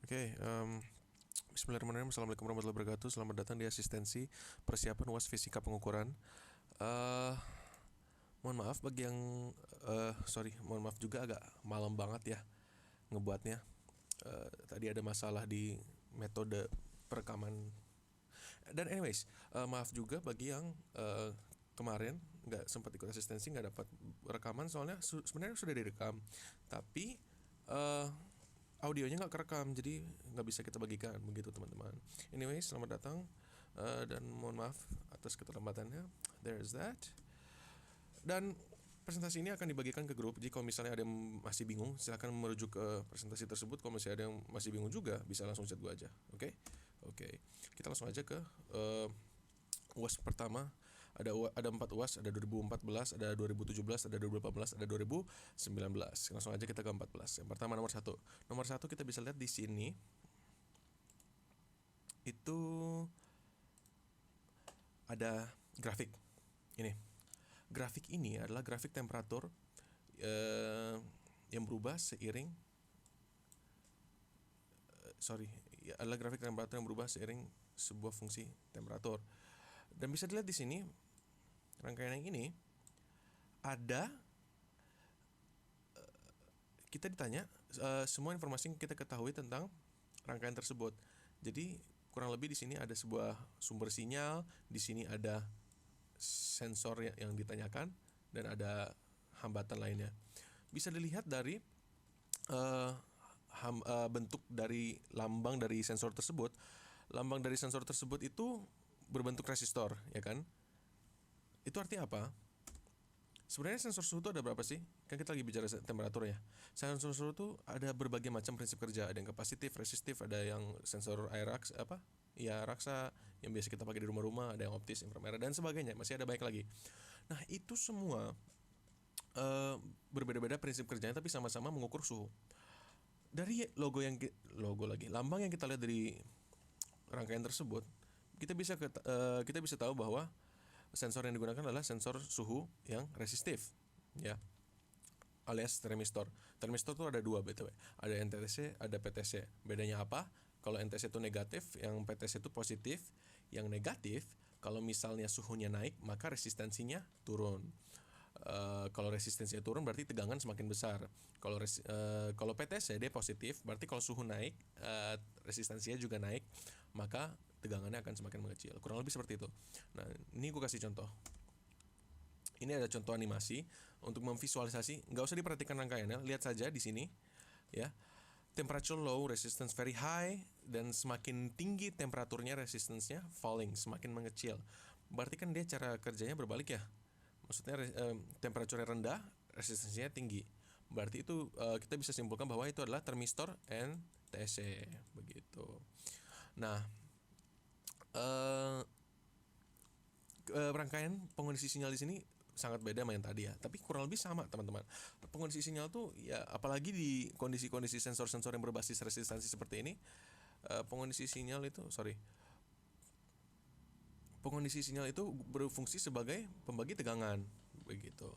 Oke, Bismillahirrahmanirrahim. Assalamualaikum warahmatullahi wabarakatuh. Selamat datang di asistensi persiapan UAS Fisika Pengukuran. Eh, Mohon maaf bagi yang mohon maaf juga agak malam banget ya ngebuatnya. Tadi ada masalah di metode perekaman. Dan anyways, maaf juga bagi yang kemarin nggak sempat ikut asistensi, nggak dapat rekaman soalnya sebenarnya sudah direkam, tapi audionya nggak kerekam, jadi nggak bisa kita bagikan begitu teman-teman. Anyway, selamat datang dan mohon maaf atas keterlambatannya. There is that. Dan presentasi ini akan dibagikan ke grup. Jadi kalau misalnya ada yang masih bingung, silahkan merujuk ke presentasi tersebut. Kalau misalnya ada yang masih bingung juga, bisa langsung chat gue aja. Oke? Oke. Kita langsung aja ke UAS pertama. Ada 4 UAS, ada 2014, ada 2017, ada 2018, ada 2019. Langsung aja kita ke 14. Yang pertama nomor 1. Nomor 1 kita bisa lihat di sini itu ada grafik. Ini. Grafik ini adalah grafik temperatur yang berubah seiring adalah grafik temperatur yang berubah seiring sebuah fungsi temperatur. Dan bisa dilihat di sini rangkaian yang ini ada kita ditanya semua informasi yang kita ketahui tentang rangkaian tersebut. Jadi kurang lebih di sini ada sebuah sumber sinyal, di sini ada sensor yang ditanyakan, dan ada hambatan lainnya. Bisa dilihat dari bentuk dari lambang dari sensor tersebut. Lambang dari sensor tersebut itu berbentuk resistor, ya kan? Itu artinya apa? Sebenarnya sensor suhu itu ada berapa sih? Kan kita lagi bicara temperatur ya. Sensor suhu itu ada berbagai macam prinsip kerja. Ada yang kapasitif, resistif, ada yang sensor air raksa yang biasa kita pakai di rumah-rumah, ada yang optis, inframerah, dan sebagainya. Masih ada banyak lagi. Nah, itu semua berbeda-beda prinsip kerjanya, tapi sama-sama mengukur suhu. Dari lambang yang kita lihat dari rangkaian tersebut, kita bisa tahu bahwa sensor yang digunakan adalah sensor suhu yang resistif, ya, alias termistor. Termistor itu ada 2 btw, ada NTC, ada PTC. Bedanya apa? Kalau NTC itu negatif, yang PTC itu positif. Yang negatif, kalau misalnya suhunya naik, maka resistensinya turun. Kalau resistensinya turun berarti tegangan semakin besar. Kalau PTC dia positif, berarti kalau suhu naik, resistensinya juga naik, maka tegangannya akan semakin mengecil. Kurang lebih seperti itu. Nah, ini gue kasih contoh. Ini ada contoh animasi untuk memvisualisasi. Nggak usah diperhatikan rangkaiannya, lihat saja di sini, ya. Temperature low, resistance very high, dan semakin tinggi temperaturnya, resistance-nya falling, semakin mengecil. Berarti kan dia cara kerjanya berbalik ya. Maksudnya temperature rendah, resistensinya tinggi. Berarti itu kita bisa simpulkan bahwa itu adalah termistor NTC begitu. Nah, rangkaian pengondisi sinyal di sini sangat beda sama yang tadi ya, tapi kurang lebih sama teman-teman. Pengondisi sinyal tuh ya, apalagi di kondisi-kondisi sensor-sensor yang berbasis resistansi seperti ini, pengondisi sinyal itu berfungsi sebagai pembagi tegangan begitu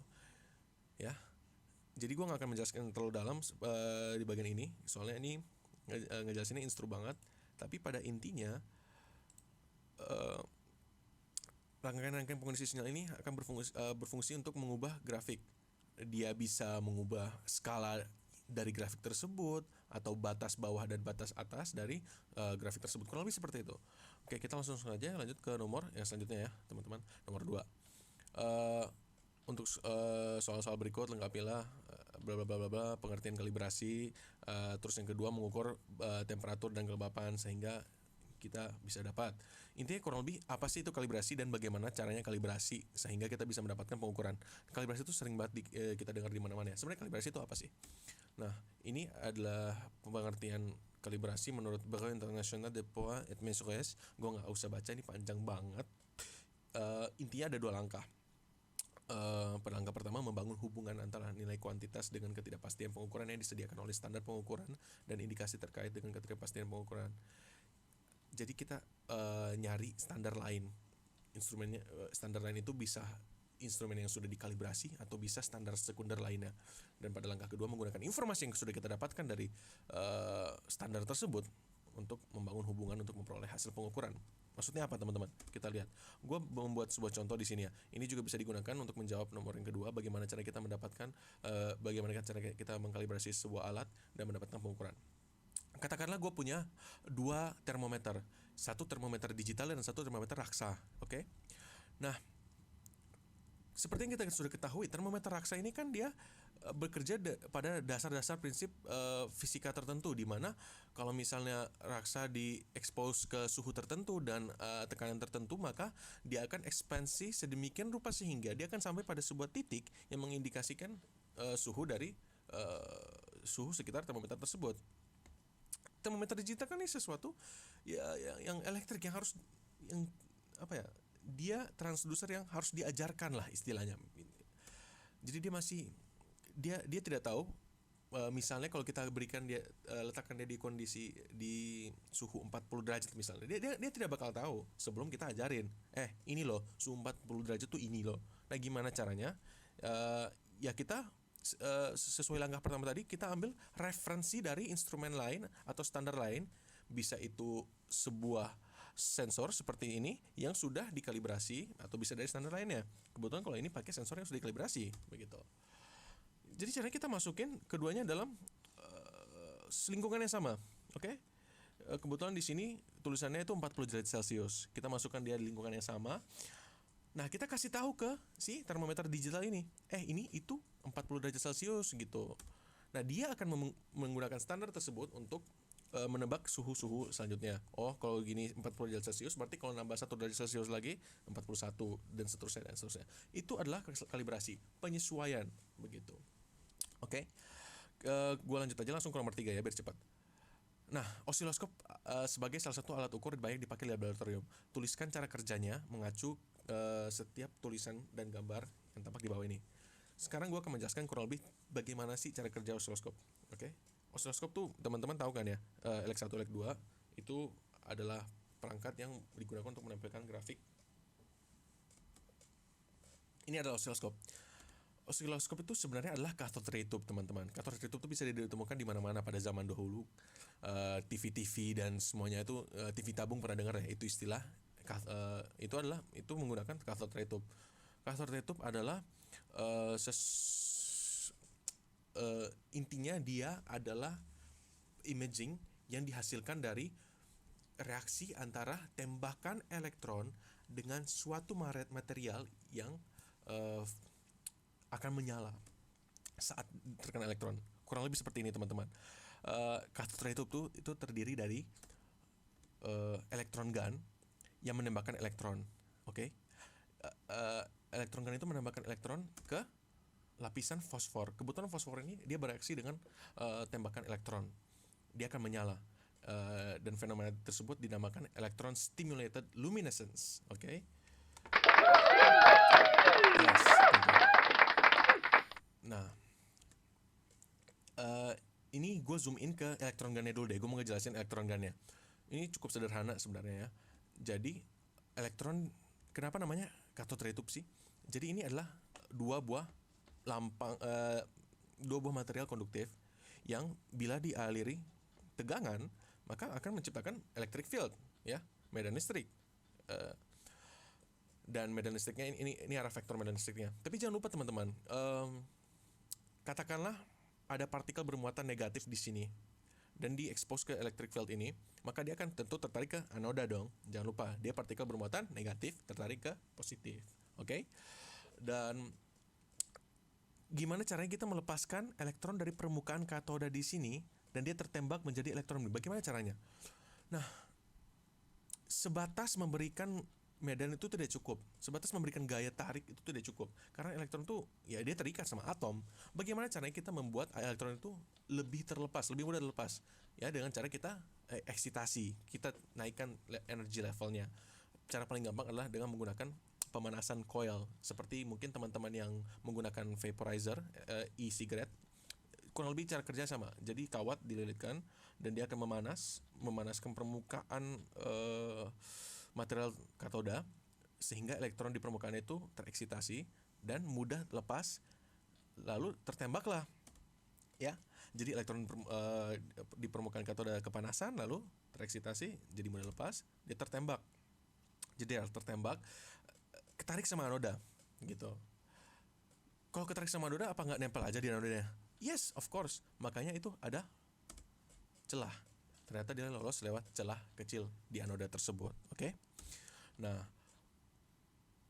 ya. Jadi gue nggak akan menjelaskan terlalu dalam di bagian ini, soalnya ini ngejelasinnya instru banget. Tapi pada intinya rangkaian pengondisi sinyal ini akan berfungsi untuk mengubah grafik. Dia bisa mengubah skala dari grafik tersebut, atau batas bawah dan batas atas dari grafik tersebut. Kurang lebih seperti itu. Oke, kita langsung aja lanjut ke nomor yang selanjutnya ya teman-teman. Nomor 2. Untuk soal-soal berikut lengkapilah bla bla bla bla pengertian kalibrasi. Terus yang kedua, mengukur temperatur dan kelembapan sehingga kita bisa dapat. Intinya kurang lebih apa sih itu kalibrasi dan bagaimana caranya kalibrasi sehingga kita bisa mendapatkan pengukuran. Kalibrasi itu sering banget kita dengar di mana-mana ya. Sebenarnya kalibrasi itu apa sih? Nah, ini adalah pengertian kalibrasi menurut Bureau International des Poids et Mesures. Gue nggak usah baca, ini panjang banget. Intinya ada 2 langkah. Pada langkah pertama, membangun hubungan antara nilai kuantitas dengan ketidakpastian pengukuran yang disediakan oleh standar pengukuran dan indikasi terkait dengan ketidakpastian pengukuran. Jadi kita nyari standar lain. Instrumennya standar lain itu bisa instrumen yang sudah dikalibrasi atau bisa standar sekunder lainnya. Dan pada langkah kedua menggunakan informasi yang sudah kita dapatkan dari standar tersebut untuk membangun hubungan untuk memperoleh hasil pengukuran. Maksudnya apa teman-teman? Kita lihat. Gue membuat sebuah contoh di sini ya. Ini juga bisa digunakan untuk menjawab nomor yang kedua, bagaimana cara kita mendapatkan, bagaimana cara kita mengkalibrasi sebuah alat dan mendapatkan pengukuran. Katakanlah gue punya 2 termometer, satu termometer digital dan satu termometer raksa, oke? Nah, seperti yang kita sudah ketahui, termometer raksa ini kan dia bekerja pada dasar-dasar prinsip fisika tertentu, di mana kalau misalnya raksa diekspos ke suhu tertentu dan tekanan tertentu, maka dia akan ekspansi sedemikian rupa sehingga dia akan sampai pada sebuah titik yang mengindikasikan suhu dari suhu sekitar termometer tersebut. Termometer digital kan ini sesuatu yang elektrik yang harus dia transducer yang harus diajarkan lah istilahnya. Jadi dia tidak tahu, misalnya kalau kita berikan dia, letakkan dia di kondisi di suhu 40 derajat misalnya, dia tidak bakal tahu sebelum kita ajarin, ini loh suhu 40 derajat tuh ini loh. Nah, gimana caranya? Ya kita sesuai langkah pertama tadi, kita ambil referensi dari instrumen lain atau standar lain, bisa itu sebuah sensor seperti ini yang sudah dikalibrasi atau bisa dari standar lainnya. Kebetulan kalau ini pakai sensor yang sudah dikalibrasi begitu. Jadi caranya kita masukin keduanya dalam lingkungan yang sama, oke? Kebetulan di sini tulisannya itu 40 derajat Celcius. Kita masukkan dia di lingkungan yang sama. Nah, kita kasih tahu ke si termometer digital ini, ini itu 40 derajat Celcius gitu. Nah, dia akan menggunakan standar tersebut untuk menebak suhu-suhu selanjutnya. Oh, kalau gini 40 derajat Celcius, berarti kalau nambah 1 derajat Celcius lagi 41 dan seterusnya dan seterusnya. Itu adalah kalibrasi, penyesuaian begitu. Oke. Gue lanjut aja langsung ke nomor 3 ya biar cepat. Nah, osiloskop sebagai salah satu alat ukur banyak dipakai di laboratorium. Tuliskan cara kerjanya mengacu setiap tulisan dan gambar yang tampak di bawah ini. Sekarang gue akan menjelaskan kurang lebih bagaimana sih cara kerja osiloskop. Oke. Osiloskop tuh teman-teman tahu kan ya, LX1, LX2 itu adalah perangkat yang digunakan untuk menampilkan grafik. Ini adalah osiloskop. Osiloskop itu sebenarnya adalah cathode ray tube, teman-teman. Cathode ray tube itu bisa ditemukan di mana-mana pada zaman dahulu. TV-TV dan semuanya itu, TV tabung pernah dengar ya, itu istilah. Itu menggunakan cathode ray tube. Cathode ray tube adalah intinya dia adalah imaging yang dihasilkan dari reaksi antara tembakan elektron dengan suatu material yang akan menyala saat terkena elektron. Kurang lebih seperti ini, teman-teman. Cathode ray tube itu terdiri dari elektron gun yang menembakkan elektron. Oke. Elektron gun itu menembakkan elektron ke lapisan fosfor. Kebetulan fosfor ini dia bereaksi dengan tembakan elektron. Dia akan menyala. Dan fenomena tersebut dinamakan electron stimulated luminescence. Oke. Yes. Nah, ini gue zoom in ke elektron gunnya dulu deh. Gue mau ngejelasin elektron gunnya. Ini cukup sederhana sebenarnya ya. Jadi elektron, kenapa namanya cathode ray tube sih? Jadi ini adalah dua buah material konduktif yang bila dialiri tegangan maka akan menciptakan electric field, ya, medan listrik. Dan medan listriknya ini arah vektor medan listriknya. Tapi jangan lupa teman-teman, katakanlah ada partikel bermuatan negatif di sini dan diekspos ke electric field ini, maka dia akan tentu tertarik ke anoda dong. Jangan lupa, dia partikel bermuatan negatif tertarik ke positif. Oke? Dan gimana caranya kita melepaskan elektron dari permukaan katoda di sini dan dia tertembak menjadi elektron? Bagaimana caranya? Nah, sebatas memberikan medan itu tidak cukup. Sebatas memberikan gaya tarik itu tidak cukup. Karena elektron itu ya dia terikat sama atom. Bagaimana caranya kita membuat elektron itu lebih terlepas, lebih mudah terlepas? Ya dengan cara kita eksitasi, kita naikkan energi levelnya. Cara paling gampang adalah dengan menggunakan pemanasan coil. Seperti mungkin teman-teman yang menggunakan vaporizer, e-cigarette, kurang lebih cara kerja sama. Jadi kawat dililitkan dan dia akan memanaskan permukaan material katoda sehingga elektron di permukaan itu tereksitasi dan mudah lepas, lalu tertembaklah, ya. Jadi elektron di permukaan katoda kepanasan, lalu tereksitasi, jadi mudah lepas, dia tertembak. Jadi tertembak, ketarik sama anoda, gitu. Kalau ketarik sama anoda, apa nggak nempel aja di anodanya? Yes, of course. Makanya itu ada celah. Ternyata dia lolos lewat celah kecil di anoda tersebut. Oke? Nah,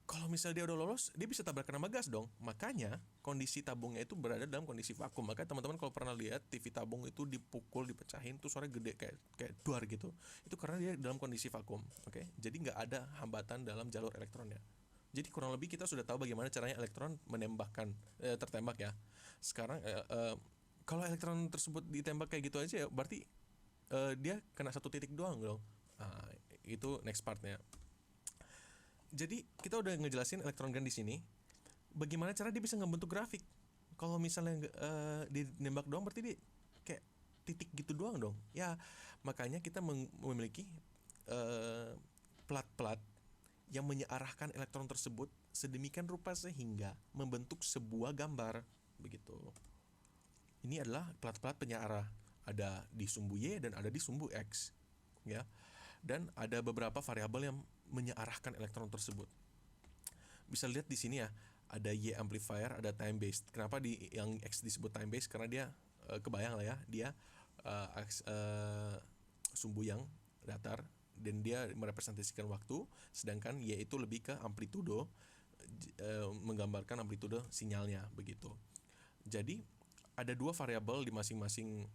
kalau misalnya dia udah lolos, dia bisa tabrakan sama gas dong. Makanya kondisi tabungnya itu berada dalam kondisi vakum. Makanya teman-teman kalau pernah lihat TV tabung itu dipukul, dipecahin, tuh suaranya gede kayak duar gitu. Itu karena dia dalam kondisi vakum. Oke? Jadi nggak ada hambatan dalam jalur elektronnya. Jadi kurang lebih kita sudah tahu bagaimana caranya elektron menembakkan tertembak ya. Sekarang kalau elektron tersebut ditembak kayak gitu aja ya, berarti dia kena satu titik doang dong. Nah, itu next partnya. Jadi kita udah ngejelasin elektron gun di sini. Bagaimana cara dia bisa ngebentuk grafik? Kalau misalnya nembak doang, berarti dia kayak titik gitu doang dong. Ya, makanya kita memiliki plat-plat yang menyearahkan elektron tersebut sedemikian rupa sehingga membentuk sebuah gambar, begitu. Ini adalah plat-plat penyearah. Ada di sumbu Y dan ada di sumbu X, ya. Dan ada beberapa variabel yang menyearahkan elektron tersebut. Bisa lihat di sini ya, ada Y amplifier, ada time based. Kenapa yang X disebut time based? Karena dia kebayang lah ya, dia sumbu yang datar dan dia merepresentasikan waktu, sedangkan Y itu lebih ke amplitudo, menggambarkan amplitudo sinyalnya, begitu. Jadi ada dua variabel di masing-masing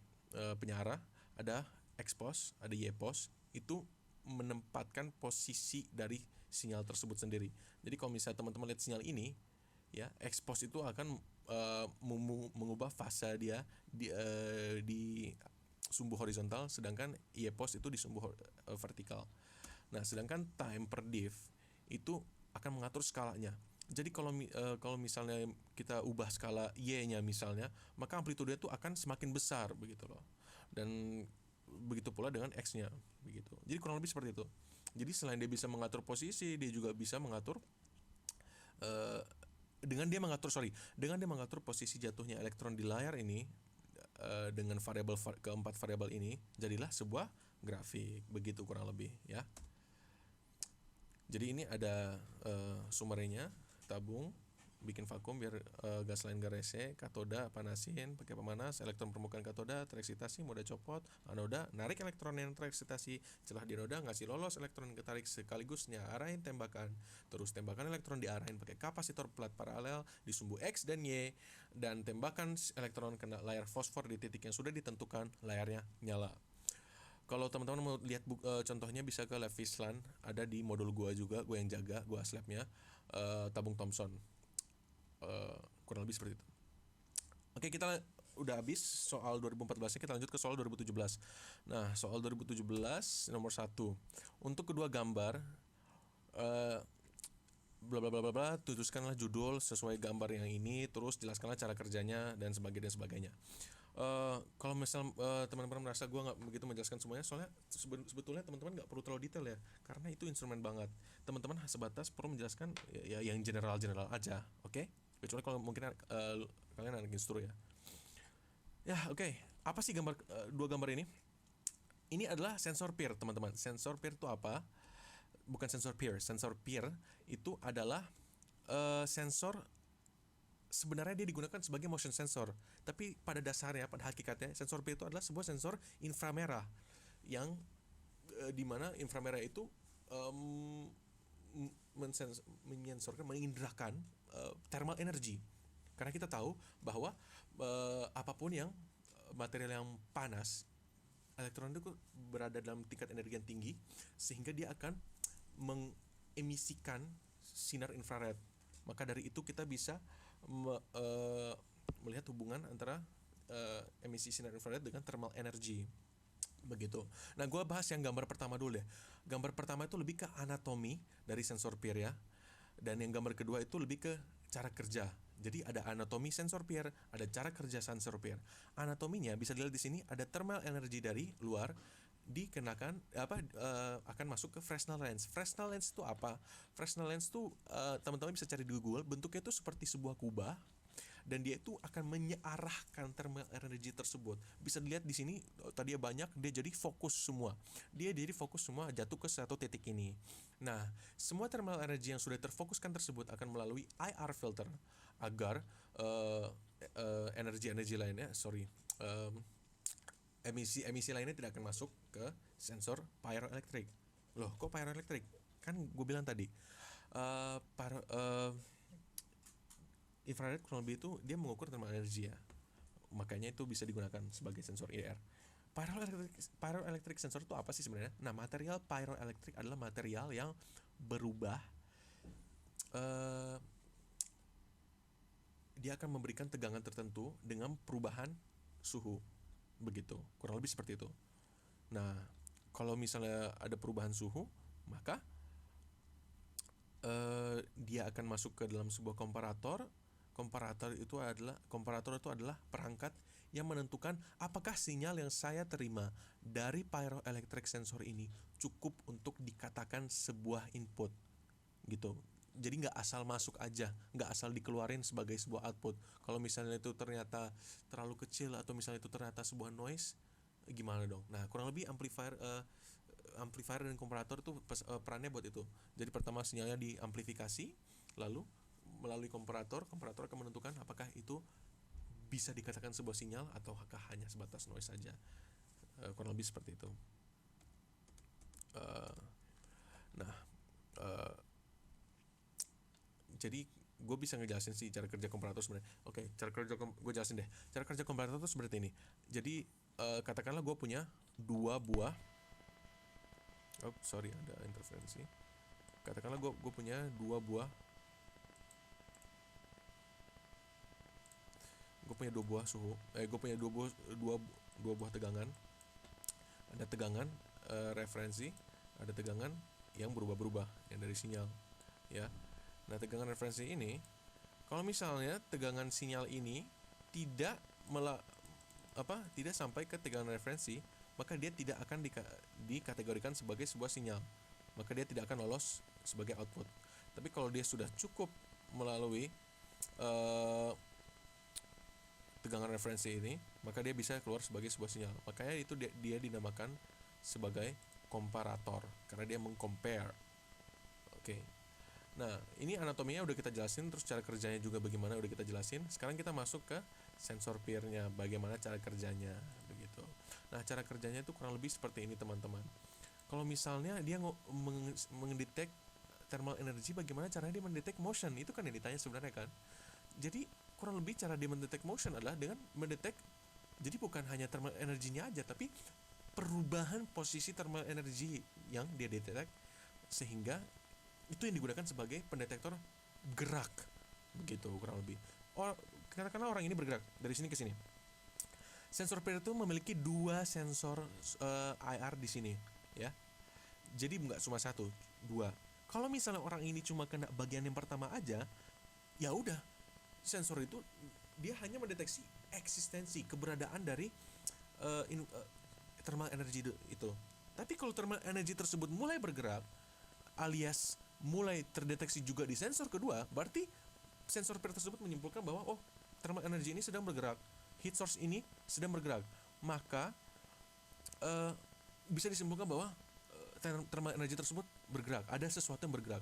penyearah, ada X pos, ada Y pos. Itu menempatkan posisi dari sinyal tersebut sendiri. Jadi kalau misalnya teman-teman lihat sinyal ini, ya, X pos itu akan mengubah fase dia di sumbu horizontal, sedangkan Y pos itu di sumbu vertikal. Nah, sedangkan time per div itu akan mengatur skalanya. Jadi kalau misalnya kita ubah skala Y-nya misalnya, maka amplitudo itu akan semakin besar, begitu loh. Dan begitu pula dengan X-nya, begitu. Jadi kurang lebih seperti itu. Jadi selain dia bisa mengatur posisi, dia juga bisa mengatur dengan dia mengatur posisi jatuhnya elektron di layar ini, dengan keempat variabel ini, jadilah sebuah grafik, begitu kurang lebih, ya. Jadi ini ada sumbernya, tabung, bikin vakum biar gas lain gak rese, katoda panasin pakai pemanas, elektron permukaan katoda tereksitasi, moda copot, anoda narik elektron yang tereksitasi, celah di anoda ngasih lolos elektron ketarik, sekaligus arahin tembakan. Terus tembakan elektron diarahin pakai kapasitor plat paralel di sumbu X dan Y, dan tembakan elektron kena layar fosfor di titik yang sudah ditentukan, layarnya nyala. Kalau teman-teman mau lihat contohnya bisa ke Levisland, ada di modul gua juga, gua yang jaga, gua slabnya, tabung Thomson. Kurang lebih seperti itu. Oke, kita udah habis soal 2014-nya, kita lanjut ke soal 2017. Nah, soal 2017 nomor 1. Untuk kedua gambar, bla bla bla bla bla, tuliskanlah judul sesuai gambar yang ini, terus jelaskanlah cara kerjanya dan sebagainya. Kalau misal teman-teman merasa gue nggak begitu menjelaskan semuanya, soalnya sebetulnya teman-teman nggak perlu terlalu detail ya, karena itu instrumen banget. Teman-teman sebatas perlu menjelaskan ya yang general aja, oke? Kecuali kalau mungkin kalian anak instru ya. Ya, oke. Apa sih dua gambar ini? Ini adalah sensor peer, teman-teman. Sensor peer itu apa? Bukan sensor peer. Sensor peer itu adalah sensor. Sebenarnya dia digunakan sebagai motion sensor, tapi pada dasarnya, pada hakikatnya, sensor peer itu adalah sebuah sensor inframerah yang dimana inframerah itu mengindrakan thermal energy. Karena kita tahu bahwa apapun yang material yang panas, elektron itu berada dalam tingkat energi yang tinggi, sehingga dia akan mengemisikan sinar infrared. Maka dari itu kita bisa melihat hubungan antara emisi sinar infrared dengan thermal energy, begitu. Nah, gue bahas yang gambar pertama dulu deh. Gambar pertama itu lebih ke anatomi dari sensor peer ya, dan yang gambar kedua itu lebih ke cara kerja. Jadi ada anatomi sensor peer, ada cara kerja sensor peer. Anatominya bisa dilihat di sini, ada thermal energy dari luar dikenakan akan masuk ke Fresnel lens. Fresnel lens itu apa? Fresnel lens itu teman-teman bisa cari di Google, bentuknya itu seperti sebuah kubah dan dia itu akan menyearahkan thermal energy tersebut. Bisa dilihat di sini tadinya banyak, dia jadi fokus semua. Dia jadi fokus semua jatuh ke satu titik ini. Nah, semua thermal energy yang sudah terfokuskan tersebut akan melalui IR filter agar energi-energi lainnya, emisi lainnya tidak akan masuk ke sensor pyroelectric. Loh, kok pyroelectric? Kan gue bilang tadi, infrared kurang lebih itu dia mengukur thermal energy ya. Makanya itu bisa digunakan sebagai sensor IR. Pyroelectric sensor itu apa sih sebenarnya? Nah, material pyroelectric adalah material yang berubah. Dia akan memberikan tegangan tertentu dengan perubahan suhu. Begitu, kurang lebih seperti itu. Nah, kalau misalnya ada perubahan suhu, maka dia akan masuk ke dalam sebuah komparator. Komparator itu adalah perangkat yang menentukan apakah sinyal yang saya terima dari pyroelectric sensor ini cukup untuk dikatakan sebuah input, gitu. Jadi nggak asal masuk aja, nggak asal dikeluarin sebagai sebuah output. Kalau misalnya itu ternyata terlalu kecil atau misalnya itu ternyata sebuah noise, gimana dong? Nah, kurang lebih amplifier dan komparator tuh perannya buat itu. Jadi pertama sinyalnya diamplifikasi, lalu melalui komparator akan menentukan apakah itu bisa dikatakan sebuah sinyal atau hanya sebatas noise saja. Kurang lebih seperti itu. Jadi gue bisa ngejelasin sih cara kerja komparator sebenarnya. Oke, gue jelasin deh. Cara kerja komparator tuh seperti ini. Jadi katakanlah gue punya dua buah. Ada interferensi. Katakanlah gue punya dua buah. Gue punya dua buah suhu. Gue punya dua buah tegangan. Ada tegangan referensi, ada tegangan yang berubah-berubah yang dari sinyal, ya. Nah, tegangan referensi ini, kalau misalnya tegangan sinyal ini tidak sampai ke tegangan referensi, maka dia tidak akan dikategorikan sebagai sebuah sinyal. Maka dia tidak akan lolos sebagai output. Tapi kalau dia sudah cukup melalui tegangan referensi ini, maka dia bisa keluar sebagai sebuah sinyal. Makanya itu dia dinamakan sebagai komparator karena dia mengcompare. Oke. Nah, ini anatominya udah kita jelasin, terus cara kerjanya juga bagaimana udah kita jelasin. Sekarang kita masuk ke sensor peer-nya, bagaimana cara kerjanya, begitu. Nah, cara kerjanya itu kurang lebih seperti ini, teman-teman. Kalau misalnya dia mendetek thermal energy, bagaimana caranya dia mendetek motion? Itu kan yang ditanya sebenarnya kan. Jadi, kurang lebih cara dia mendetek motion adalah dengan mendetek, jadi bukan hanya thermal energinya aja, tapi perubahan posisi thermal energy yang dia detek, sehingga itu yang digunakan sebagai pendetektor gerak, begitu kurang lebih. Karena orang ini bergerak dari sini ke sini. Sensor peer itu memiliki dua sensor IR di sini, ya. Jadi nggak cuma satu, dua. Kalau misalnya orang ini cuma kena bagian yang pertama aja, ya udah, sensor itu dia hanya mendeteksi eksistensi, keberadaan dari thermal energy itu. Tapi kalau thermal energy tersebut mulai bergerak, alias mulai terdeteksi juga di sensor kedua, berarti sensor peer tersebut menyimpulkan bahwa thermal energy ini sedang bergerak, heat source ini sedang bergerak, maka bisa disimpulkan bahwa thermal energy tersebut bergerak, ada sesuatu yang bergerak.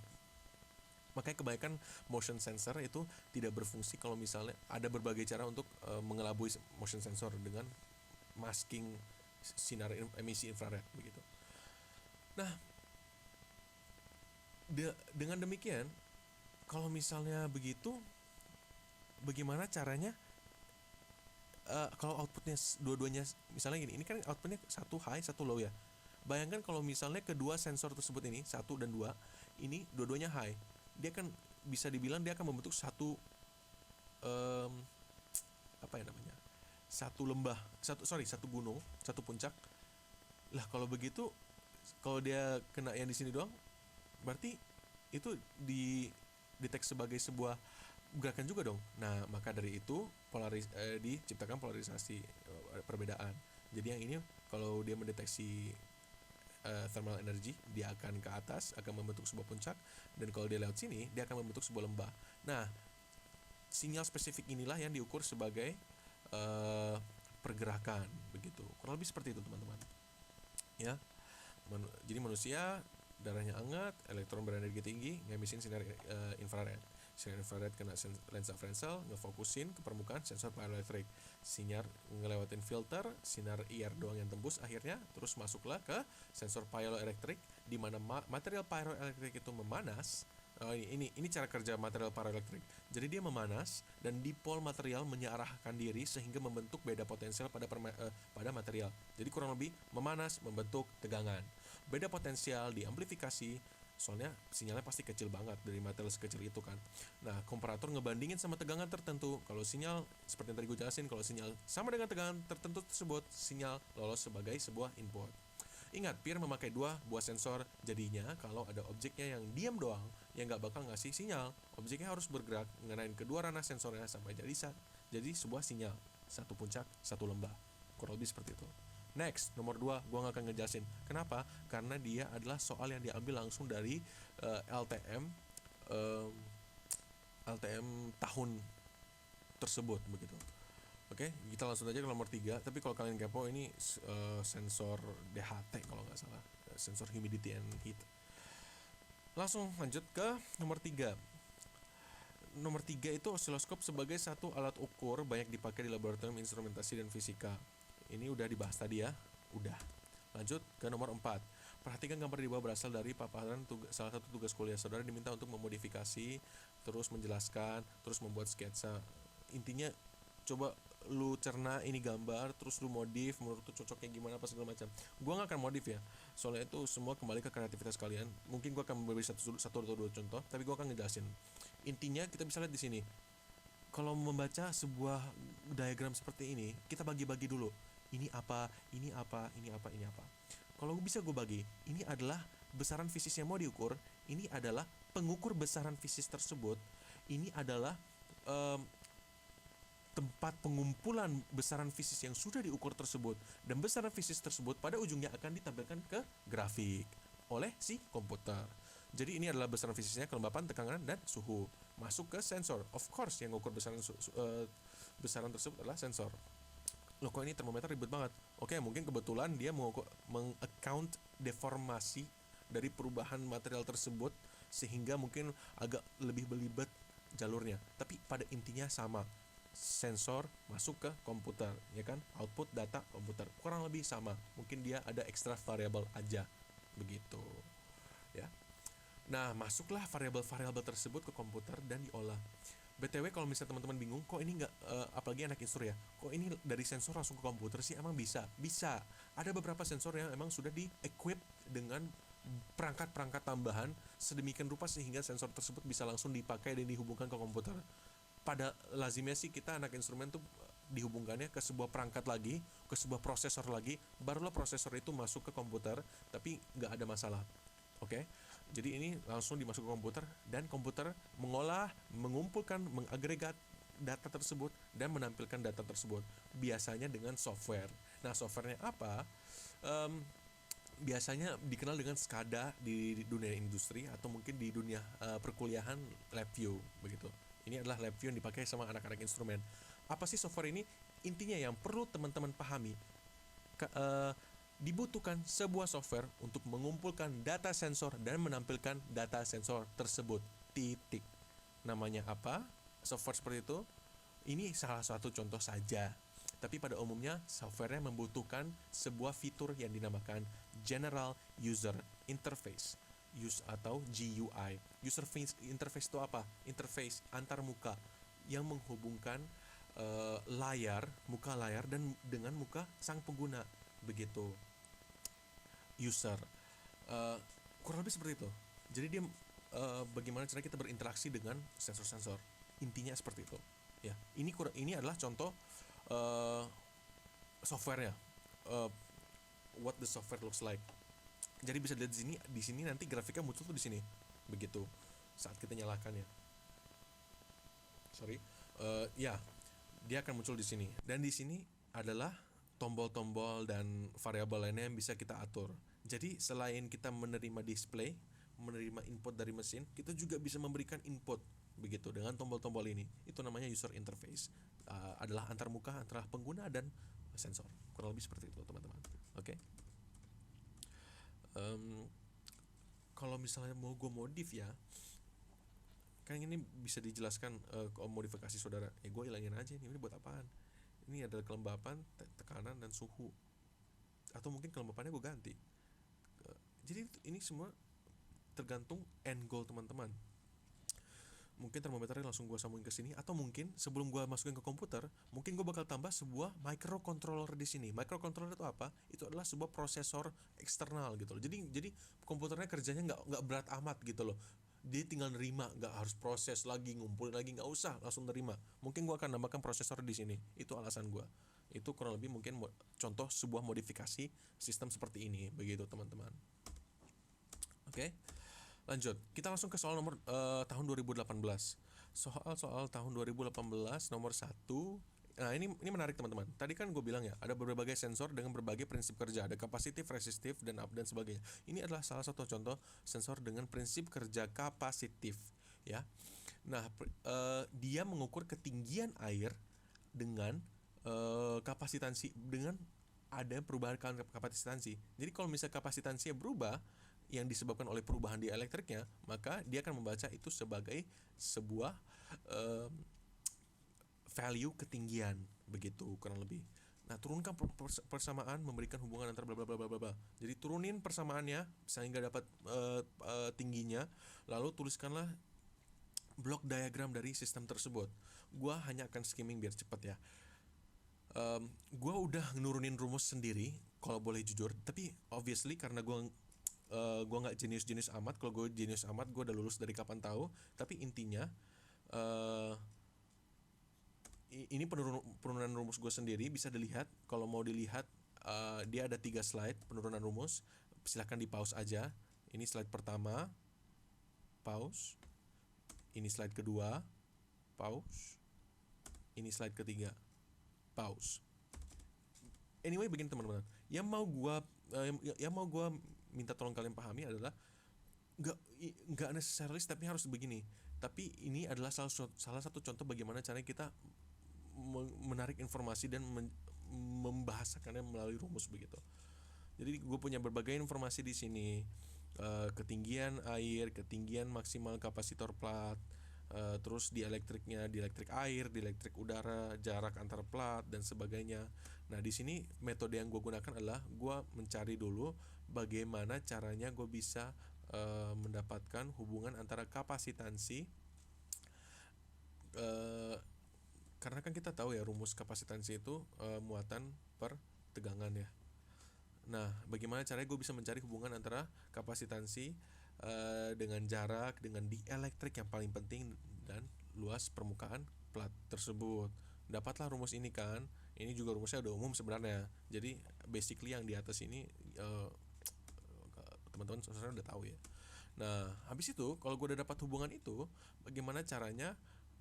Makanya kebanyakan motion sensor itu tidak berfungsi kalau misalnya ada berbagai cara untuk mengelabui motion sensor dengan masking sinar emisi infrared, begitu. Nah, dengan demikian, kalau misalnya begitu, bagaimana caranya kalau outputnya dua-duanya, misalnya gini, ini kan outputnya satu high, satu low ya. Bayangkan kalau misalnya kedua sensor tersebut ini, 1 dan 2, ini dua-duanya high, dia kan bisa dibilang dia akan membentuk satu satu gunung, satu puncak. Lah kalau begitu, kalau dia kena yang di sini doang, berarti itu didetek sebagai sebuah gerakan juga dong. Nah, maka dari itu diciptakan polarisasi perbedaan. Jadi yang ini kalau dia mendeteksi thermal energy, dia akan ke atas, akan membentuk sebuah puncak, dan kalau dia lewat sini, dia akan membentuk sebuah lembah. Nah, sinyal spesifik inilah yang diukur sebagai pergerakan, begitu. Kurang lebih seperti itu, teman-teman. Ya, jadi manusia darahnya hangat, elektron berenergi tinggi, ngemisin sinar infrared. Sinar infrared kena lensa Fresnel, ngefokusin ke permukaan sensor piezoelektrik. Sinyal ngelewatin filter, sinar IR doang yang tembus akhirnya, terus masuklah ke sensor piezoelektrik, di mana material piezoelektrik itu memanas. Ini cara kerja material piezoelektrik. Jadi dia memanas dan dipol material menyarahkan diri sehingga membentuk beda potensial pada material. Jadi kurang lebih memanas, membentuk tegangan. Beda potensial diamplifikasi, soalnya sinyalnya pasti kecil banget dari material sekecil itu kan. Nah, komparator ngebandingin sama tegangan tertentu. Kalau sinyal, seperti yang tadi gue jelasin, kalau sinyal sama dengan tegangan tertentu tersebut, sinyal lolos sebagai sebuah input. Ingat, Pierre memakai 2 buah sensor, jadinya kalau ada objeknya yang diam doang, yang nggak bakal ngasih sinyal. Objeknya harus bergerak, ngenain kedua ranah sensornya sampai jadi sebuah sinyal. Satu puncak, satu lembah. Kurang lebih seperti itu. Next, nomor 2, gue gak akan ngejelasin. Kenapa? Karena dia adalah soal yang diambil langsung dari LTM tahun tersebut, begitu. Oke, kita langsung aja ke nomor 3. Tapi kalau kalian kepo, ini sensor DHT kalau nggak salah, sensor humidity and heat. Langsung lanjut ke nomor 3. Nomor 3 itu osiloskop sebagai satu alat ukur banyak dipakai di laboratorium instrumentasi dan fisika. Ini udah dibahas tadi ya. Udah. Lanjut ke nomor 4. Perhatikan gambar di bawah berasal dari paparan salah satu tugas kuliah. Saudara diminta untuk memodifikasi, terus menjelaskan, terus membuat sketsa. Intinya coba lu cerna ini gambar, terus lu modif menurut lu cocoknya gimana apa segala macam. Gua nggak akan modif ya, soalnya itu semua kembali ke kreativitas kalian. Mungkin gua akan memberi satu atau dua contoh, tapi gua akan ngejelasin. Intinya kita bisa lihat di sini. Kalau membaca sebuah diagram seperti ini, kita bagi-bagi dulu. Ini apa, ini apa, ini apa, ini apa. Kalau bisa gue bagi, ini adalah besaran fisis yang mau diukur, ini adalah pengukur besaran fisis tersebut, ini adalah tempat pengumpulan besaran fisis yang sudah diukur tersebut, dan besaran fisis tersebut pada ujungnya akan ditampilkan ke grafik oleh si komputer. Jadi ini adalah besaran fisisnya, kelembapan, tekanan, dan suhu. Masuk ke sensor. Of course, yang mengukur besaran tersebut adalah sensor. Loh, kok ini termometer ribet banget? Oke, mungkin kebetulan dia meng-account deformasi dari perubahan material tersebut, sehingga mungkin agak lebih belibet jalurnya. Tapi pada intinya sama. Sensor masuk ke komputer, ya kan? Output data komputer. Kurang lebih sama. Mungkin dia ada extra variable aja. Begitu. Ya. Nah, masuklah variabel-variabel tersebut ke komputer dan diolah. BTW, kalau misalnya teman-teman bingung, kok ini nggak, apalagi anak instru ya, kok ini dari sensor langsung ke komputer sih? Emang bisa? Bisa. Ada beberapa sensor yang emang sudah di-equip dengan perangkat-perangkat tambahan sedemikian rupa sehingga sensor tersebut bisa langsung dipakai dan dihubungkan ke komputer. Pada lazimnya sih kita anak instrumen tuh dihubungkannya ke sebuah perangkat lagi, ke sebuah prosesor lagi, barulah prosesor itu masuk ke komputer, tapi nggak ada masalah. Oke? Jadi ini langsung dimasuk ke komputer, dan komputer mengolah, mengumpulkan, mengagregat data tersebut dan menampilkan data tersebut, biasanya dengan software. Nah, softwarenya apa? Biasanya dikenal dengan SCADA di dunia industri, atau mungkin di dunia perkuliahan LabVIEW, begitu. Ini adalah LabVIEW yang dipakai sama anak-anak instrumen. Apa sih software ini? Intinya yang perlu teman-teman pahami, dibutuhkan sebuah software untuk mengumpulkan data sensor dan menampilkan data sensor tersebut. Titik. Namanya apa? Software seperti itu? Ini salah satu contoh saja. Tapi pada umumnya softwarenya membutuhkan sebuah fitur yang dinamakan General User Interface, atau GUI. User Interface itu apa? Interface antar muka yang menghubungkan muka layar dan dengan muka sang pengguna, begitu. User, kurang lebih seperti itu. Jadi dia bagaimana cara kita berinteraksi dengan sensor-sensor. Intinya seperti itu. Ya, ini adalah contoh softwarenya. What the software looks like. Jadi bisa dilihat di sini nanti grafiknya muncul tuh di sini, begitu. Saat kita nyalakan ya. Ya, dia akan muncul di sini. Dan di sini adalah tombol-tombol dan variabel lainnya yang bisa kita atur. Jadi selain kita menerima display, menerima input dari mesin, kita juga bisa memberikan input begitu dengan tombol-tombol ini. Itu namanya user interface. Adalah antarmuka antara pengguna dan sensor. Kurang lebih seperti itu, teman-teman. Oke. Kalau misalnya mau gue modif ya, kan ini bisa dijelaskan modifikasi saudara. Gue hilangin aja ini buat apaan? Ini adalah kelembapan, tekanan, dan suhu. Atau mungkin kelembapannya gue ganti. Jadi ini semua tergantung end goal teman-teman. Mungkin termometernya langsung gue sambungin ke sini, atau mungkin sebelum gue masukin ke komputer, mungkin gue bakal tambah sebuah microcontroller di sini. Microcontroller itu apa? Itu adalah sebuah prosesor eksternal gitu loh. Jadi komputernya kerjanya nggak berat amat gitu loh. Dia tinggal nerima, nggak harus proses lagi, ngumpulin lagi, nggak usah, langsung nerima. Mungkin gue akan nambahkan prosesor di sini. Itu alasan gue. Itu kurang lebih mungkin contoh sebuah modifikasi sistem seperti ini, begitu teman-teman. Oke. Lanjut, kita langsung ke soal nomor tahun 2018. Soal tahun 2018 nomor 1. Nah, ini menarik teman-teman. Tadi kan gue bilang ya, ada berbagai sensor dengan berbagai prinsip kerja, ada kapasitif, resistif, dan sebagainya. Ini adalah salah satu contoh sensor dengan prinsip kerja kapasitif, ya. Nah, dia mengukur ketinggian air dengan kapasitansi, dengan ada perubahan kapasitansi. Jadi kalau misalnya kapasitansinya berubah, yang disebabkan oleh perubahan di elektriknya, maka dia akan membaca itu sebagai sebuah value ketinggian, begitu kurang lebih. Nah, turunkan persamaan memberikan hubungan antara bla bla bla bla bla. Jadi turunin persamaannya sehingga dapat tingginya, lalu tuliskanlah blok diagram dari sistem tersebut. Gua hanya akan skimming biar cepat ya. Gua udah nurunin rumus sendiri kalau boleh jujur, tapi obviously karena gue nggak jenius amat. Kalau gue jenius amat, gue udah lulus dari kapan tahu. Tapi intinya ini penurunan rumus gue sendiri, bisa dilihat. Kalau mau dilihat, dia ada 3 slide penurunan rumus. Silahkan di pause aja. Ini slide pertama, pause. Ini slide kedua, pause. Ini slide ketiga, pause. Anyway, begini teman-teman. Yang mau gue minta tolong kalian pahami adalah nggak necessarily stepnya harus begini, tapi ini adalah salah satu contoh bagaimana caranya kita menarik informasi dan membahasakannya melalui rumus begitu. Jadi gue punya berbagai informasi di sini, ketinggian air, ketinggian maksimal kapasitor plat, terus di elektriknya, di elektrik air, di elektrik udara, jarak antar plat dan sebagainya. Nah, di sini metode yang gue gunakan adalah gue mencari dulu bagaimana caranya gue bisa mendapatkan hubungan antara kapasitansi, karena kan kita tahu ya rumus kapasitansi itu muatan per tegangan ya. Nah, bagaimana caranya gue bisa mencari hubungan antara kapasitansi dengan jarak, dengan dielektrik yang paling penting, dan luas permukaan plat tersebut. Dapatlah rumus ini kan. Ini juga rumusnya udah umum sebenarnya. Jadi basically yang di atas ini teman-teman sebenarnya udah tahu ya. Nah, habis itu kalau gue udah dapat hubungan itu, bagaimana caranya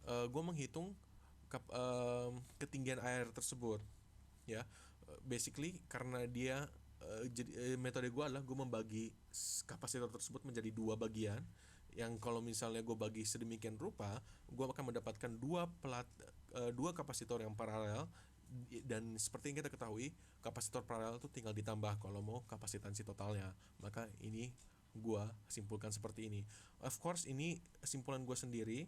gue menghitung ketinggian air tersebut ya. Basically karena dia jadi metode gue adalah gue membagi kapasitor tersebut menjadi 2 bagian, yang kalau misalnya gue bagi sedemikian rupa, gue akan mendapatkan 2 kapasitor yang paralel. Dan seperti yang kita ketahui, kapasitor paralel itu tinggal ditambah kalau mau kapasitansi totalnya. Maka ini gue simpulkan seperti ini. Of course ini simpulan gue sendiri.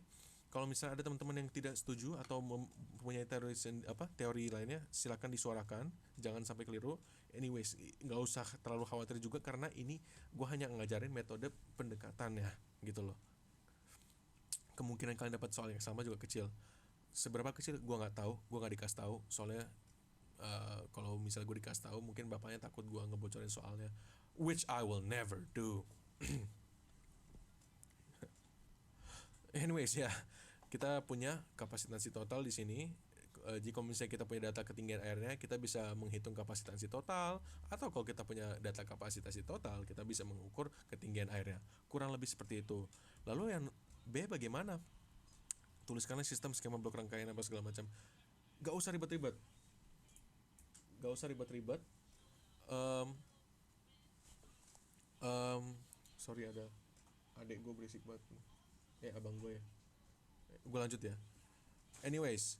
Kalau misalnya ada teman-teman yang tidak setuju atau mempunyai teori lainnya, silakan disuarakan, jangan sampai keliru. Anyways, nggak usah terlalu khawatir juga, karena ini gue hanya ngajarin metode pendekatannya gitu loh. Kemungkinan kalian dapat soal yang sama juga kecil. Seberapa kecil gue nggak tahu, gue nggak dikasih tahu. Soalnya kalau misalnya gue dikasih tahu, mungkin bapaknya takut gue ngebocorin soalnya, which I will never do. Anyways ya, kita punya kapasitansi total di sini. Jika misalnya kita punya data ketinggian airnya, kita bisa menghitung kapasitansi total. Atau kalau kita punya data kapasitansi total, kita bisa mengukur ketinggian airnya. Kurang lebih seperti itu. Lalu yang B bagaimana? Tuliskanlah sistem skema blok rangkaian apa segala macam. Gak usah ribet-ribet. gak usah ribet-ribet. um, um, Sorry, ada adek gue berisik banget. Abang gue ya. Gue lanjut ya. Anyways,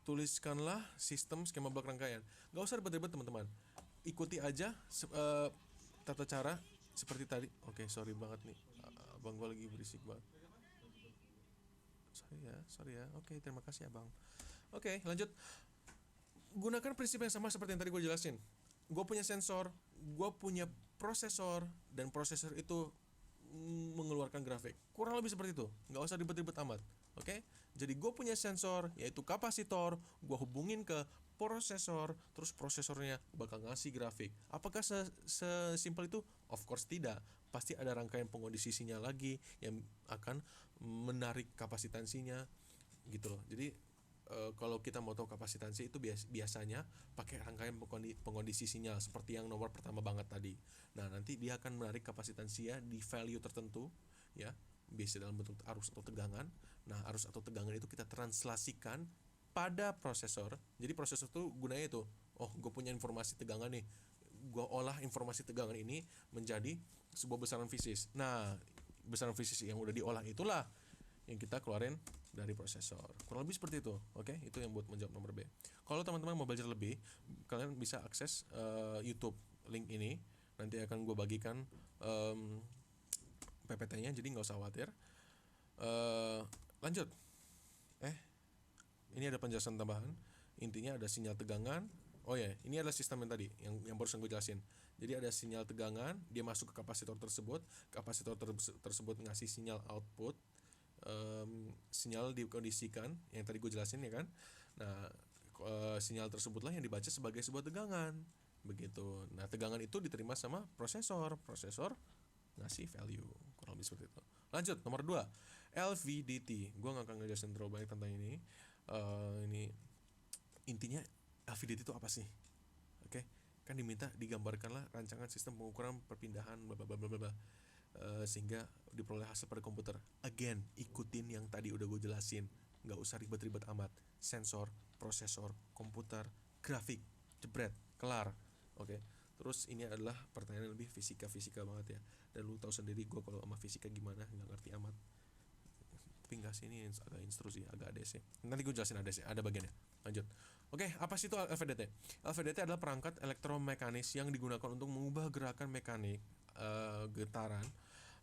tuliskanlah sistem skema blok rangkaian. Gak usah ribet-ribet teman-teman. Ikuti aja tata cara seperti tadi. Oke, sorry banget nih. Abang gue lagi berisik banget. Sorry ya. Oke, terima kasih abang. Oke, lanjut. Gunakan prinsip yang sama seperti yang tadi gue jelasin. Gue punya sensor, gue punya prosesor, dan prosesor itu mengeluarkan grafik. Kurang lebih seperti itu. Nggak usah ribet-ribet amat. Oke? Jadi gue punya sensor, yaitu kapasitor, gue hubungin ke prosesor, terus prosesornya bakal ngasih grafik. Apakah sesimpel itu? Of course tidak. Pasti ada rangkaian pengondisi sinyal lagi yang akan menarik kapasitansinya gitu loh. Jadi kalau kita mau tahu kapasitansi itu biasanya pakai rangkaian pengondisi sinyal seperti yang nomor pertama banget tadi. Nah, nanti dia akan menarik kapasitansinya di value tertentu ya, biasa dalam bentuk arus atau tegangan. Nah, arus atau tegangan itu kita translasikan pada prosesor. Jadi prosesor itu gunanya itu, gue punya informasi tegangan nih, gue olah informasi tegangan ini menjadi sebuah besaran fisis. Nah, besaran fisis yang udah diolah itulah yang kita keluarin dari prosesor. Kurang lebih seperti itu. Oke, itu yang buat menjawab nomor B. Kalau teman-teman mau belajar lebih, kalian bisa akses YouTube link ini. Nanti akan gue bagikan PPT-nya, jadi nggak usah khawatir. Lanjut. Ini ada penjelasan tambahan. Intinya ada sinyal tegangan. Oh ya, ini adalah sistem yang tadi yang barusan gue jelasin. Jadi ada sinyal tegangan, dia masuk ke kapasitor tersebut. Kapasitor tersebut ngasih sinyal output. Sinyal dikondisikan yang tadi gue jelasin ya kan. Nah, sinyal tersebutlah yang dibaca sebagai sebuah tegangan begitu. Nah, tegangan itu diterima sama prosesor ngasih value, kurang lebih seperti itu. Lanjut nomor 2, LVDT. Gue gak akan ngejelasin terlalu banyak tentang ini. Ini intinya LVDT itu apa sih? Oke, kan diminta digambarkanlah rancangan sistem pengukuran perpindahan bla bla bla bla bla. Sehingga diperoleh hasil pada komputer. Again, ikutin yang tadi udah gue jelasin, nggak usah ribet-ribet amat. Sensor, prosesor, komputer, grafik, jebret, kelar. Oke. Terus ini adalah pertanyaan lebih fisika banget ya. Dan lu tahu sendiri gue kalau sama fisika gimana, nggak ngerti amat. Tapi nggak sih, ini agak instruksi, agak ADC. Nanti gue jelasin ADC, ada bagiannya. Lanjut. Oke, apa sih itu LVDT? LVDT adalah perangkat elektromekanis yang digunakan untuk mengubah gerakan mekanik getaran,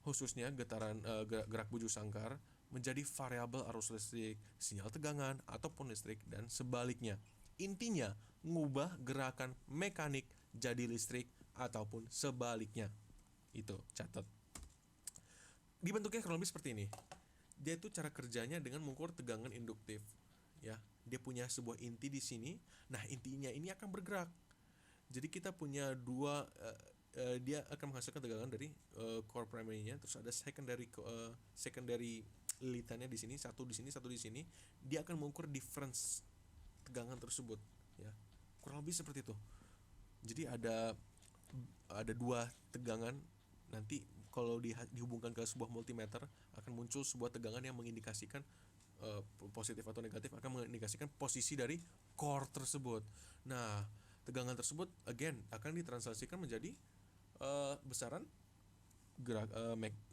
khususnya getaran gerak buju sangkar, menjadi variabel arus listrik, sinyal tegangan, ataupun listrik, dan sebaliknya. Intinya, mengubah gerakan mekanik jadi listrik ataupun sebaliknya. Itu, catat. Dibentuknya kurang lebih seperti ini. Dia itu cara kerjanya dengan mengukur tegangan induktif, ya. Dia punya sebuah inti di sini. Nah, intinya ini akan bergerak. Jadi kita punya dua, dia akan menghasilkan tegangan dari core primary-nya, terus ada secondary lilitannya di sini, satu di sini, satu di sini. Dia akan mengukur difference tegangan tersebut, ya. Kurang lebih seperti itu. Jadi ada dua tegangan. Nanti kalau dihubungkan ke sebuah multimeter akan muncul sebuah tegangan yang mengindikasikan positif atau negatif, akan mengindikasikan posisi dari core tersebut. Nah, tegangan tersebut again akan ditranslasikan menjadi besaran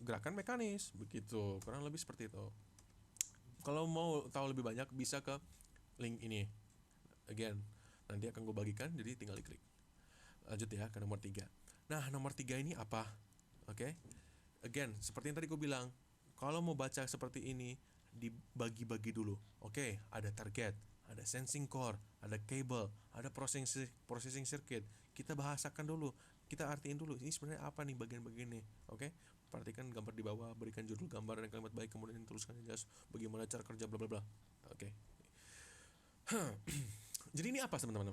gerakan mekanis begitu, kurang lebih seperti itu. Kalau mau tahu lebih banyak bisa ke link ini. Again, nanti akan gue bagikan, jadi tinggal diklik. Lanjut ya ke nomor 3. Nah, nomor 3 ini apa? Oke. Again, seperti yang tadi gue bilang, kalau mau baca seperti ini dibagi-bagi dulu. Oke, ada target, ada sensing core, ada cable, ada processing circuit. Kita bahasakan dulu, kita artiin dulu ini sebenarnya apa nih bagian-bagian nih. Oke, perhatikan gambar di bawah, berikan judul gambar dan kalimat baik, kemudian tuliskan jelas bagaimana cara kerja bla bla bla. Oke. Jadi ini apa teman-teman?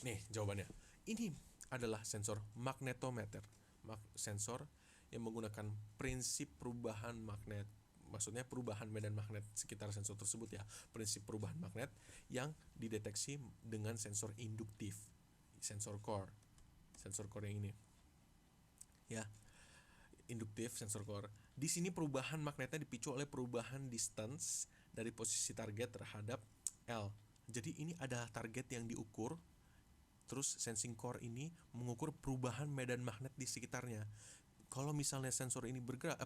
Nih jawabannya. Ini adalah sensor magnetometer. Sensor yang menggunakan prinsip perubahan magnet. Maksudnya perubahan medan magnet sekitar sensor tersebut ya. Prinsip perubahan magnet yang dideteksi dengan sensor induktif. Sensor core yang ini. Ya. Induktif sensor core. Di sini perubahan magnetnya dipicu oleh perubahan distance dari posisi target terhadap L. Jadi ini adalah target yang diukur. Terus sensing core ini mengukur perubahan medan magnet di sekitarnya. Kalau misalnya sensor ini bergerak,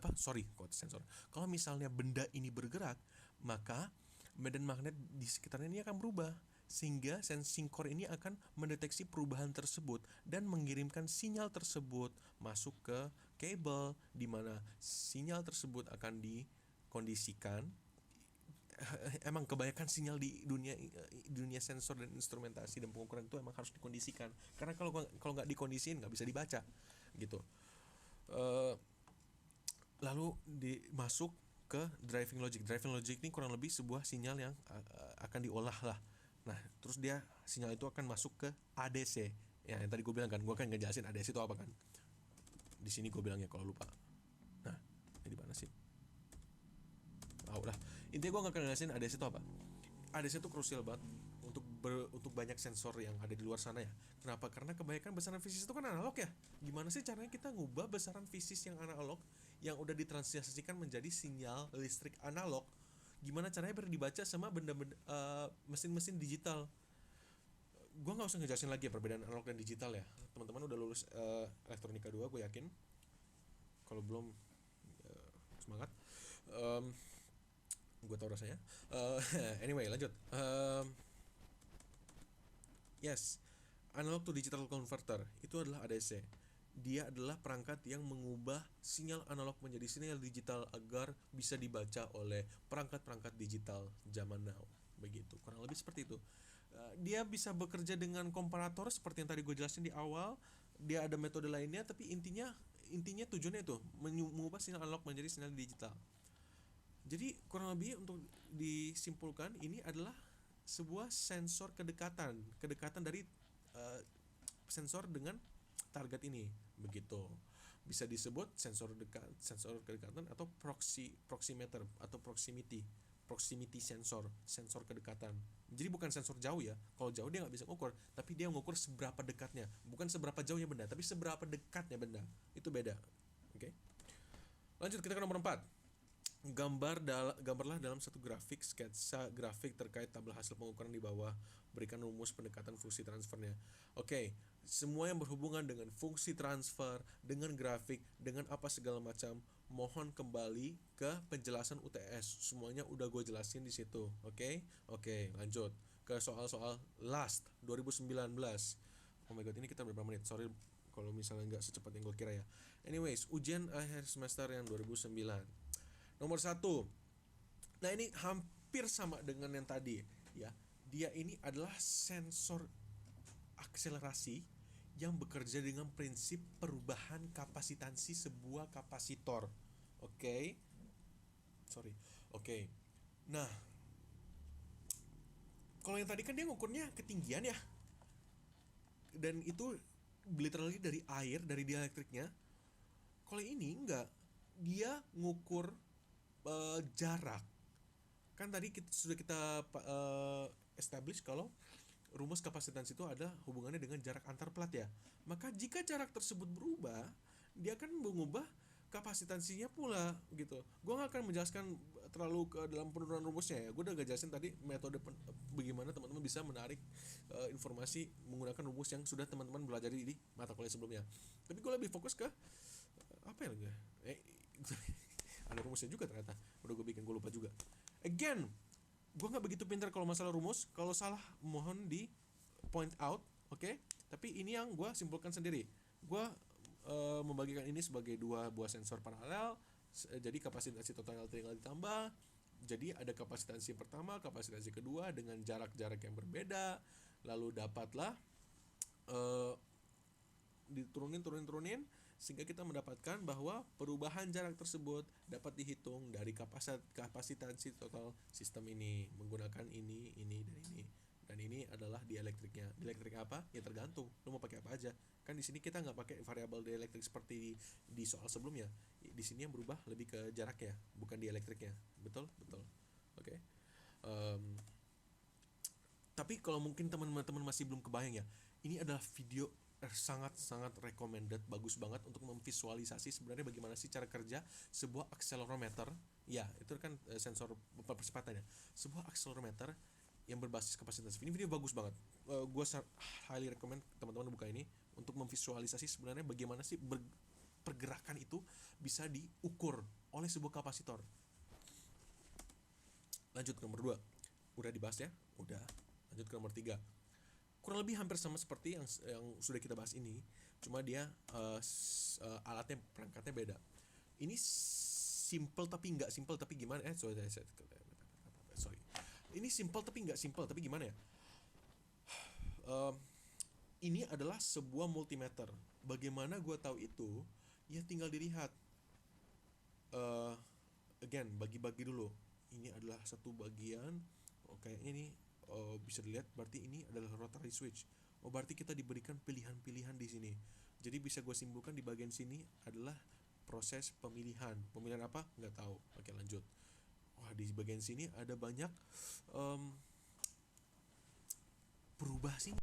kalau misalnya benda ini bergerak, maka medan magnet di sekitarnya ini akan berubah, sehingga sensing core ini akan mendeteksi perubahan tersebut dan mengirimkan sinyal tersebut masuk ke kabel, di mana sinyal tersebut akan dikondisikan. Emang kebanyakan sinyal di dunia sensor dan instrumentasi dan pengukuran itu emang harus dikondisikan, karena kalau nggak dikondisiin nggak bisa dibaca gitu. Uh, Lalu dimasuk ke driving logic. Driving logic ini kurang lebih sebuah sinyal yang akan diolah lah. Nah, terus sinyal itu akan masuk ke ADC. Ya, yang tadi gue bilang kan, gue kan ngejelasin ADC itu apa kan. Di sini gue bilangnya kalau lupa. Nah, ini di mana sih? Udah. Intinya gue nggak akan ngejelasin ADC itu apa. ADC itu krusial banget untuk banyak sensor yang ada di luar sana ya. Kenapa? Karena kebanyakan besaran fisis itu kan analog ya. Gimana sih caranya kita ngubah besaran fisis yang analog yang udah ditranslasikan menjadi sinyal listrik analog? Gimana caranya biar dibaca sama benda-benda mesin-mesin digital? Gue nggak usah ngejelasin lagi ya perbedaan analog dan digital ya. Teman-teman udah lulus elektronika 2, gue yakin. Kalau belum, semangat. Gue tau rasanya. Anyway, lanjut. Yes, analog to digital converter itu adalah ADC. Dia adalah perangkat yang mengubah sinyal analog menjadi sinyal digital agar bisa dibaca oleh perangkat-perangkat digital zaman now. Begitu, kurang lebih seperti itu. Dia bisa bekerja dengan komparator seperti yang tadi gue jelasin di awal. Dia ada metode lainnya, tapi intinya tujuannya itu mengubah sinyal analog menjadi sinyal digital. Jadi kurang lebih untuk disimpulkan, ini adalah sebuah sensor kedekatan dari sensor dengan target ini, begitu. Bisa disebut sensor kedekatan atau proximeter atau proximity sensor kedekatan. Jadi bukan sensor jauh ya. Kalau jauh dia nggak bisa ngukur, tapi dia mengukur seberapa dekatnya, bukan seberapa jauhnya benda, tapi seberapa dekatnya benda. Itu beda. Oke. Lanjut, kita ke nomor 4. Gambarlah dalam satu grafik sketsa grafik terkait tabel hasil pengukuran di bawah. Berikan rumus pendekatan fungsi transfernya. Oke, semua yang berhubungan dengan fungsi transfer, dengan grafik, dengan apa segala macam, mohon kembali ke penjelasan UTS. Semuanya udah gue jelasin di situ. Oke, lanjut ke soal-soal last 2019. Oh my god, ini kita berapa menit? Sorry kalau misalnya nggak secepat yang gue kira ya. Anyways, ujian akhir semester yang 2009. Nomor 1. Nah, ini hampir sama dengan yang tadi ya. Dia ini adalah sensor akselerasi yang bekerja dengan prinsip perubahan kapasitansi sebuah kapasitor. Oke. Nah, kalau yang tadi kan dia ngukurnya ketinggian ya. Dan itu literally dari air, dari dielektriknya. Kalau ini enggak. Dia ngukur jarak. Kan tadi sudah kita establish kalau rumus kapasitansi itu ada hubungannya dengan jarak antar plat ya. Maka jika jarak tersebut berubah, dia akan mengubah kapasitansinya pula gitu. Gue gak akan menjelaskan terlalu ke dalam penurunan rumusnya ya. Gue udah jelasin tadi metode bagaimana teman-teman bisa menarik informasi menggunakan rumus yang sudah teman-teman belajar di mata kuliah sebelumnya. Tapi gue lebih fokus ke apa ya lagi? Ada rumusnya juga ternyata. Udah gue bikin, gue lupa juga. Again, gue nggak begitu pintar kalau masalah rumus. Kalau salah mohon di point out, oke? Tapi ini yang gue simpulkan sendiri. Gue membagikan ini sebagai dua buah sensor paralel. Jadi kapasitansi total tinggal ditambah. Jadi ada kapasitansi pertama, kapasitansi kedua dengan jarak-jarak yang berbeda. Lalu dapatlah diturunin sehingga kita mendapatkan bahwa perubahan jarak tersebut dapat dihitung dari kapasitansi total sistem ini menggunakan ini dan ini adalah dielektriknya. Dielektrik apa? Ya tergantung lu mau pakai apa aja. Kan di sini kita nggak pakai variabel dielektrik seperti di soal sebelumnya. Di sini yang berubah lebih ke jaraknya, bukan dielektriknya. Betul. Oke. Tapi kalau mungkin teman-teman masih belum kebayang ya, ini adalah video sangat recommended, bagus banget untuk memvisualisasi sebenarnya bagaimana sih cara kerja sebuah akselerometer. Ya, itu kan sensor percepatan ya. Sebuah akselerometer yang berbasis kapasitas. Ini video bagus banget. Gue highly recommend teman-teman buka ini untuk memvisualisasi sebenarnya bagaimana sih pergerakan itu bisa diukur oleh sebuah kapasitor. Lanjut ke nomor 2. Udah dibahas ya? Udah. Lanjut ke nomor 3. Kurang lebih hampir sama seperti yang sudah kita bahas ini, cuma dia alatnya, perangkatnya beda. Ini simple tapi nggak simple, tapi gimana? Sorry. Ini simple tapi nggak simple, tapi gimana ya? Ini adalah sebuah multimeter. Bagaimana gue tahu itu? Ya tinggal dilihat. Again, bagi-bagi dulu. Ini adalah satu bagian. Kayaknya ini bisa dilihat. Berarti ini adalah rotary switch. Berarti kita diberikan pilihan-pilihan di sini. Jadi bisa gue simpulkan di bagian sini adalah proses pemilihan. Pemilihan apa? Nggak tahu. Oke, lanjut. Wah, di bagian sini ada banyak berubah sini.